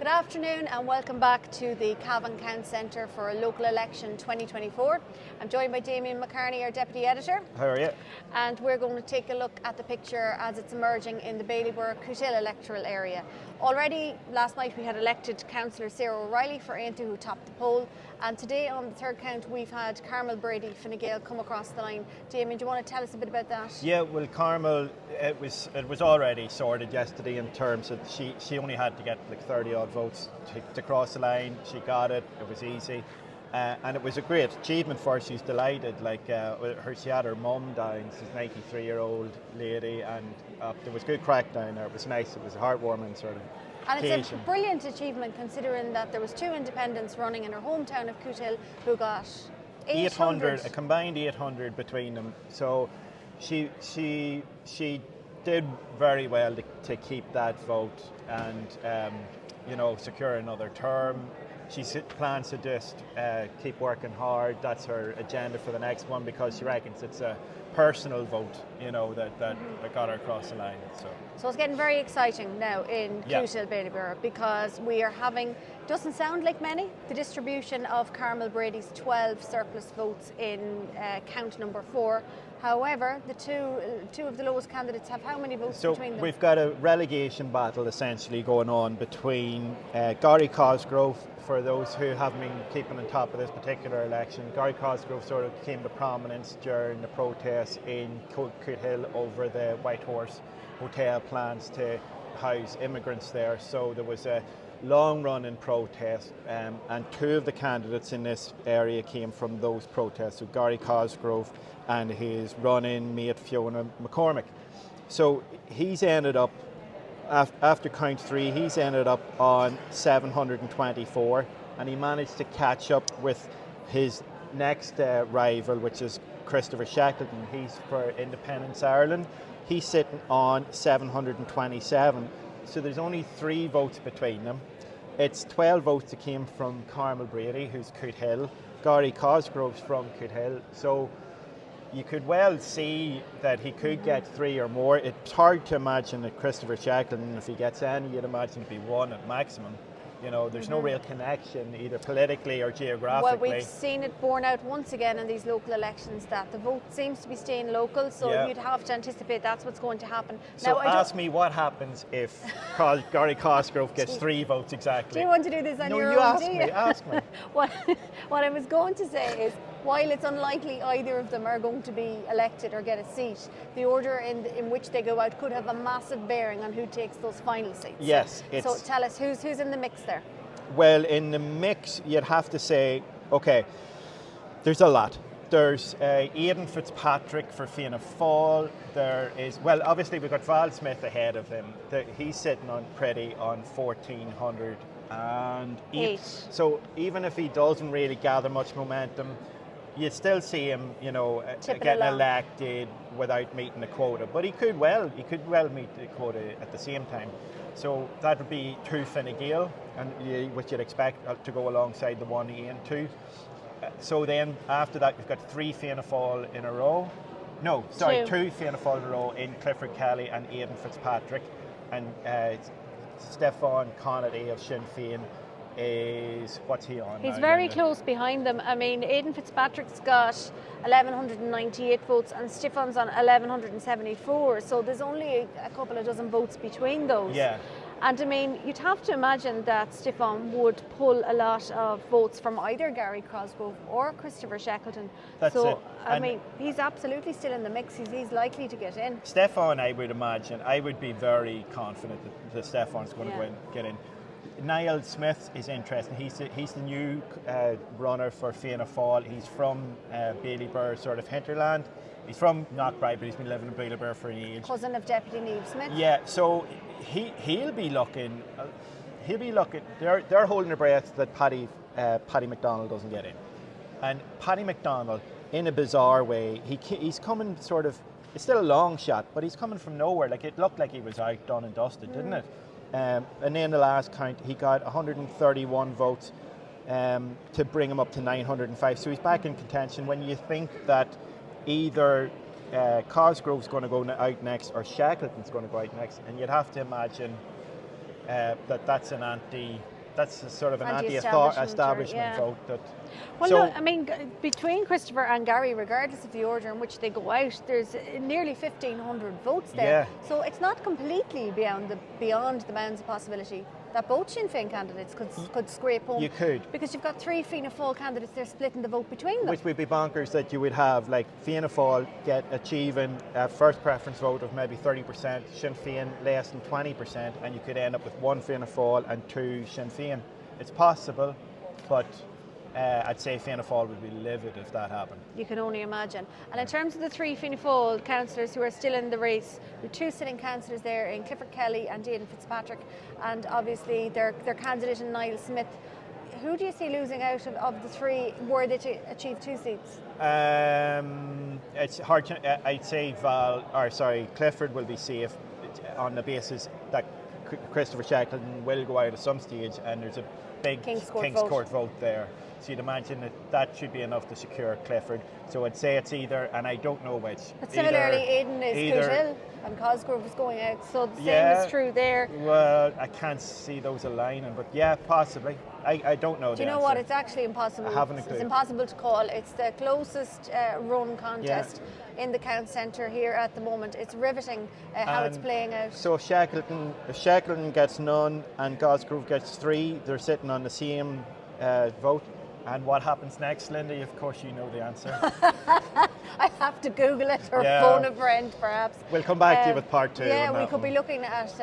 Good afternoon and welcome back to the Cavan Count Centre for local election 2024. I'm joined by Damian McCarney, our Deputy Editor. How are you? And we're going to take a look at the picture as it's emerging in the Bailieborough Cootehill electoral area. Already last night we had elected Councillor Sarah O'Reilly for Ainty, who topped the poll, and today on the third count we've had Carmel Brady Fine Gael come across the line. Damien, do you want to tell us a bit about that? Yeah, well, Carmel, it was already sorted yesterday in terms of she only had to get like 30 odd votes to cross the line. She got it. It was easy. And it was a great achievement for her. She's delighted. She had her mum dying. She's a 93-year-old lady, and there was good crack down there. It was nice. It was a heartwarming sort of and occasion. It's a brilliant achievement considering that there was two independents running in her hometown of Cootehill who got 800. A combined 800 between them. So she did very well to keep that vote and secure another term. She plans to just keep working hard. That's her agenda for the next one, because she reckons it's a personal vote, that got her across the line. So it's getting very exciting now in Cootehill, Bailieborough, because we are having, doesn't sound like many, the distribution of Carmel Brady's 12 surplus votes in count number 4. However, the two of the lowest candidates have how many votes between them? We've got a relegation battle essentially going on between Gary Cosgrove, for those who haven't been keeping on top of this particular election. Gary Cosgrove sort of came to prominence during the protests in Cootehill over the White Horse Hotel plans to house immigrants there. So there was a long-running protest, and two of the candidates in this area came from those protests. So Gary Cosgrove and his run-in mate Fiona McCormick. So he's ended up, after count 3, he's ended up on 724, and he managed to catch up with his next rival, which is Christopher Shackleton. He's for Independence Ireland. He's sitting on 727. So there's only 3 votes between them. It's 12 votes that came from Carmel Brady, who's Cootehill. Gary Cosgrove's from Cootehill. So you could well see that he could get 3 or more. It's hard to imagine that Christopher Shackleton, if he gets any, you'd imagine it'd be 1 at maximum. There's no real connection either politically or geographically. Well, we've seen it borne out once again in these local elections that the vote seems to be staying local, so you'd have to anticipate that's what's going to happen. So ask me what happens if Gary Cosgrove gets 3 votes exactly. Do you want to do this on your own? No, you ask me. What I was going to say is, while it's unlikely either of them are going to be elected or get a seat, the order in which they go out could have a massive bearing on who takes those final seats. Yes. So tell us, who's in the mix there? Well, in the mix, you'd have to say, okay, there's a lot. There's Aidan Fitzpatrick for Fianna Fáil. There is, well, obviously we've got Val Smith ahead of him. He's sitting on 1,408. So even if he doesn't really gather much momentum, you still see him, getting elected without meeting the quota. But he could well meet the quota at the same time. So that would be 2 Fine Gael, and which you'd expect to go alongside the 1 Ian 2. So then after that, you've got 3 Fianna Fáil in a row. No, sorry, 2 Fianna Fáil in a row in Clifford Kelly and Aidan Fitzpatrick, and Stefan Connolly of Sinn Féin is, what's he on? He's very close behind them. I mean, Aidan Fitzpatrick's got 1,198 votes and Stefan's on 1,174, so there's only a couple of dozen votes between those. Yeah. And I mean, you'd have to imagine that Stefan would pull a lot of votes from either Gary Cosgrove or Christopher Shackleton. That's it. I mean, he's absolutely still in the mix. He's likely to get in. Stefan, I would imagine, I would be very confident that Stefan's going to get in. Niall Smith is interesting. He's the new runner for Fianna Fáil. He's from Bailieborough, sort of hinterland. He's from Knockbride, but he's been living in Bailieborough for years. Cousin of Deputy Niamh Smith. Yeah, so he'll be looking. They're holding their breath that Paddy McDonnell doesn't get in, and Paddy McDonnell, in a bizarre way, he's coming sort of. It's still a long shot, but he's coming from nowhere. Like, it looked like he was out, done and dusted, didn't it? And then the last count, he got 131 votes to bring him up to 905. So he's back in contention. When you think that either Cosgrove's going to go out next or Shackleton's going to go out next, and you'd have to imagine that's an that's a sort of an Anti-establishment anti-establishment vote. Well, no, I mean, between Christopher and Gary, regardless of the order in which they go out, there's nearly 1,500 votes there. Yeah. So it's not completely beyond the bounds of possibility that both Sinn Féin candidates could scrape home. You could. Because you've got 3 Fianna Fáil candidates, they're splitting the vote between them. Which would be bonkers that you would have, like, Fianna Fáil achieving a first preference vote of maybe 30%, Sinn Féin less than 20%, and you could end up with 1 Fianna Fáil and 2 Sinn Féin. It's possible, but I'd say Fianna Fáil would be livid if that happened. You can only imagine. And in terms of the 3 Fianna Fáil councillors who are still in the race, with 2 sitting councillors there in Clifford Kelly and Aidan Fitzpatrick, and obviously their candidate in Niall Smith. Who do you see losing out of the 3 were they to achieve 2 seats? It's hard to, I'd say Clifford will be safe on the basis that Christopher Shackleton will go out at some stage, and there's a big King's Court vote there. So you'd imagine that should be enough to secure Clifford. So I'd say it's either, and I don't know which. But similarly, Aidan is Cootehill and Cosgrove is going out, so the same is true there. Well, I can't see those aligning, but yeah, possibly. I don't know. Do you know what? It's actually impossible. I haven't a clue. It's impossible to call. It's the closest run contest in the Count Centre here at the moment. It's riveting how it's playing out. So if Shackleton gets none and Cosgrove gets 3, they're sitting on the same vote. And what happens next, Linda? Of course, you know the answer. I have to Google it or phone a friend, perhaps. We'll come back to you with part 2. Yeah, we could be looking at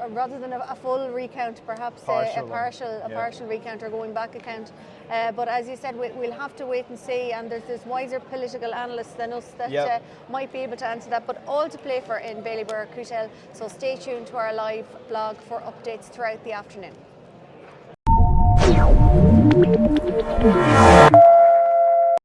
rather than a full recount, perhaps a partial recount or going back a count. But as you said, we'll have to wait and see. And there's wiser political analysts than us that might be able to answer that. But all to play for in Bailieborough Cootehill. So stay tuned to our live blog for updates throughout the afternoon.